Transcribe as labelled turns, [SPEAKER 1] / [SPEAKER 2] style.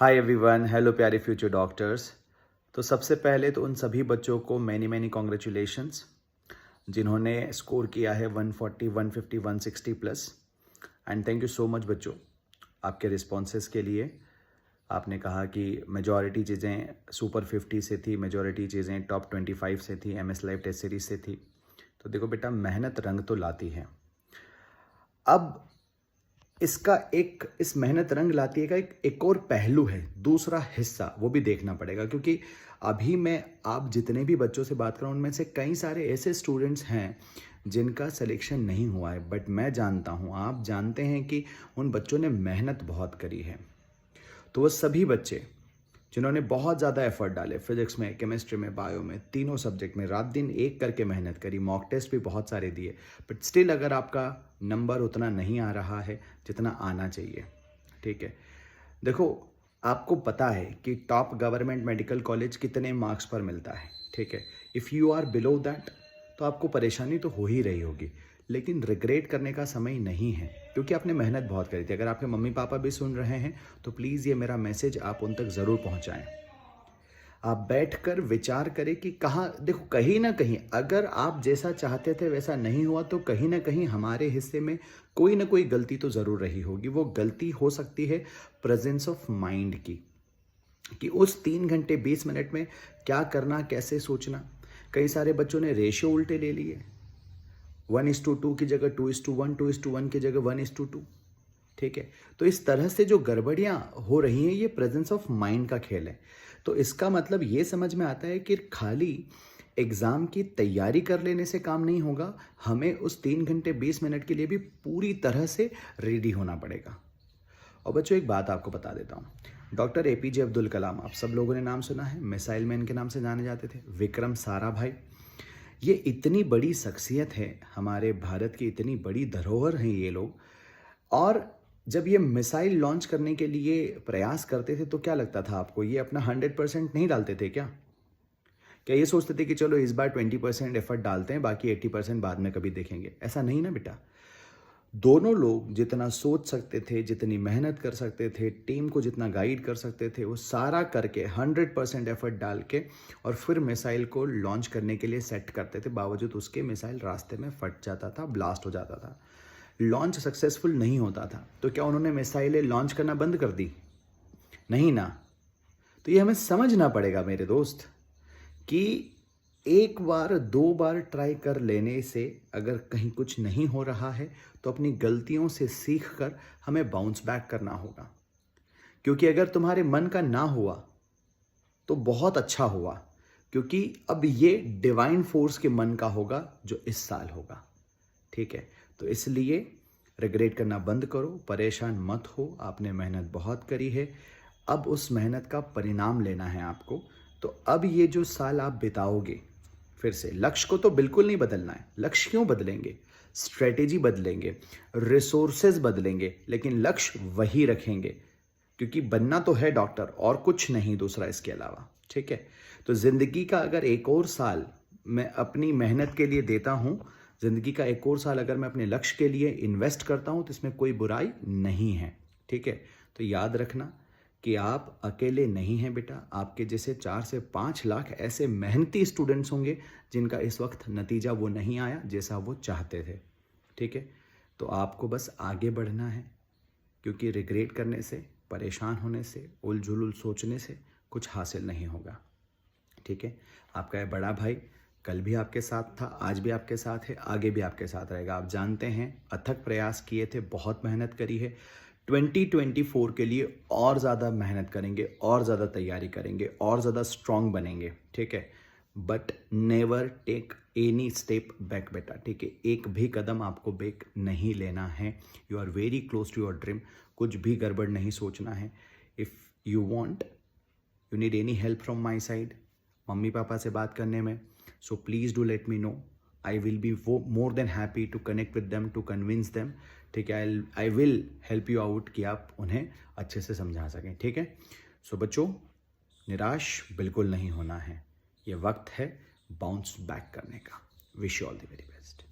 [SPEAKER 1] Hi everyone, hello प्यारे future doctors. तो सबसे पहले तो उन सभी बच्चों को मैनी कॉन्ग्रेचुलेशंस जिन्होंने स्कोर किया है 140, 150, 160 plus. And thank you so much बच्चों आपके रिस्पॉन्सेस के लिए। आपने कहा कि मेजॉरिटी चीज़ें सुपर 50 से थी, मेजॉरिटी चीज़ें टॉप 25 से थी, MS लाइव टेस्ट सीरीज से थी। तो देखो बेटा, मेहनत रंग तो लाती है। अब इस मेहनत रंग लाती है का एक और पहलू है, दूसरा हिस्सा, वो भी देखना पड़ेगा। क्योंकि अभी मैं आप जितने भी बच्चों से बात कर रहा हूँ उनमें से कई सारे ऐसे स्टूडेंट्स हैं जिनका सिलेक्शन नहीं हुआ है, बट मैं जानता हूँ, आप जानते हैं कि उन बच्चों ने मेहनत बहुत करी है। तो वो सभी बच्चे जिन्होंने बहुत ज़्यादा एफर्ट डाले, फिजिक्स में, केमिस्ट्री में, बायो में, तीनों सब्जेक्ट में रात दिन एक करके मेहनत करी, मॉक टेस्ट भी बहुत सारे दिए, बट स्टिल अगर आपका नंबर उतना नहीं आ रहा है जितना आना चाहिए, ठीक है। देखो, आपको पता है कि टॉप गवर्नमेंट मेडिकल कॉलेज कितने मार्क्स पर मिलता है, ठीक है। If you are below that तो आपको परेशानी तो हो ही रही होगी, लेकिन रिग्रेट करने का समय नहीं है, क्योंकि आपने मेहनत बहुत करी थी। अगर आपके मम्मी पापा भी सुन रहे हैं तो प्लीज़ ये मेरा मैसेज आप उन तक ज़रूर पहुंचाएं। आप बैठकर विचार करें कि कहाँ, देखो कहीं ना कहीं अगर आप जैसा चाहते थे वैसा नहीं हुआ तो कहीं ना कहीं हमारे हिस्से में कोई ना कोई गलती तो ज़रूर रही होगी। वो गलती हो सकती है प्रेजेंस ऑफ माइंड की, कि उस 3 घंटे 20 मिनट में क्या करना, कैसे सोचना। कई सारे बच्चों ने रेशियो उल्टे ले लिए, 1:2 की जगह 2:1, 2:1 की जगह 1:2, ठीक है। तो इस तरह से जो गड़बड़ियां हो रही हैं, ये प्रेजेंस ऑफ माइंड का खेल है। तो इसका मतलब ये समझ में आता है कि खाली एग्जाम की तैयारी कर लेने से काम नहीं होगा, हमें उस 3 घंटे 20 मिनट के लिए भी पूरी तरह से रेडी होना पड़ेगा। और बच्चों, एक बात आपको बता देता हूँ, डॉक्टर APJ अब्दुल कलाम, आप सब लोगों ने नाम सुना है, मिसाइल मैन के नाम से जाने जाते थे। विक्रम साराभाई, ये इतनी बड़ी शख्सियत है हमारे भारत की, इतनी बड़ी धरोहर हैं ये लोग। और जब ये मिसाइल लॉन्च करने के लिए प्रयास करते थे तो क्या लगता था आपको, ये अपना 100% नहीं डालते थे क्या? क्या ये सोचते थे कि चलो इस बार 20% एफर्ट डालते हैं, बाकी 80% बाद में कभी देखेंगे? ऐसा नहीं ना बेटा। दोनों लोग जितना सोच सकते थे, जितनी मेहनत कर सकते थे, टीम को जितना गाइड कर सकते थे, वो सारा करके 100% एफर्ट डाल के और फिर मिसाइल को लॉन्च करने के लिए सेट करते थे। बावजूद उसके मिसाइल रास्ते में फट जाता था, ब्लास्ट हो जाता था, लॉन्च सक्सेसफुल नहीं होता था। तो क्या उन्होंने मिसाइलें लॉन्च करना बंद कर दी? नहीं ना। तो ये हमें समझना पड़ेगा मेरे दोस्त, कि एक बार 2 बार ट्राई कर लेने से अगर कहीं कुछ नहीं हो रहा है तो अपनी गलतियों से सीख कर हमें बाउंस बैक करना होगा। क्योंकि अगर तुम्हारे मन का ना हुआ तो बहुत अच्छा हुआ, क्योंकि अब ये डिवाइन फोर्स के मन का होगा जो इस साल होगा, ठीक है। तो इसलिए रिग्रेट करना बंद करो, परेशान मत हो, आपने मेहनत बहुत करी है, अब उस मेहनत का परिणाम लेना है आपको। तो अब ये जो साल आप बिताओगे, फिर से लक्ष्य को तो बिल्कुल नहीं बदलना है। लक्ष्य क्यों बदलेंगे? स्ट्रेटेजी बदलेंगे, रिसोर्सेज बदलेंगे, लेकिन लक्ष्य वही रखेंगे, क्योंकि बनना तो है डॉक्टर, और कुछ नहीं दूसरा इसके अलावा, ठीक है। तो जिंदगी का अगर एक और साल मैं अपनी मेहनत के लिए देता हूं, जिंदगी का एक और साल अगर मैं अपने लक्ष्य के लिए इन्वेस्ट करता हूं, तो इसमें कोई बुराई नहीं है, ठीक है। तो याद रखना कि आप अकेले नहीं हैं बेटा। आपके जैसे 4 से 5 लाख ऐसे मेहनती स्टूडेंट्स होंगे जिनका इस वक्त नतीजा वो नहीं आया जैसा वो चाहते थे, ठीक है। तो आपको बस आगे बढ़ना है, क्योंकि रिग्रेट करने से, परेशान होने से, उलझुल सोचने से कुछ हासिल नहीं होगा, ठीक है। आपका ये बड़ा भाई कल भी आपके साथ था, आज भी आपके साथ है, आगे भी आपके साथ रहेगा। आप जानते हैं, अथक प्रयास किए थे, बहुत मेहनत करी है। 2024 के लिए और ज़्यादा मेहनत करेंगे, और ज़्यादा तैयारी करेंगे, और ज़्यादा स्ट्रांग बनेंगे, ठीक है। But never take any step back बेटा, ठीक है। एक भी कदम आपको बैक नहीं लेना है। You are very close to your dream. कुछ भी गड़बड़ नहीं सोचना है। If you want, you need any help from my side, मम्मी पापा से बात करने में, so please do let me know. I will be more than happy to connect with them, to convince them, ठीक है। I will help you out कि आप उन्हें अच्छे से समझा सकें, ठीक है। सो बच्चों, निराश बिल्कुल नहीं होना है। ये वक्त है बाउंस बैक करने का। Wish you all the very best.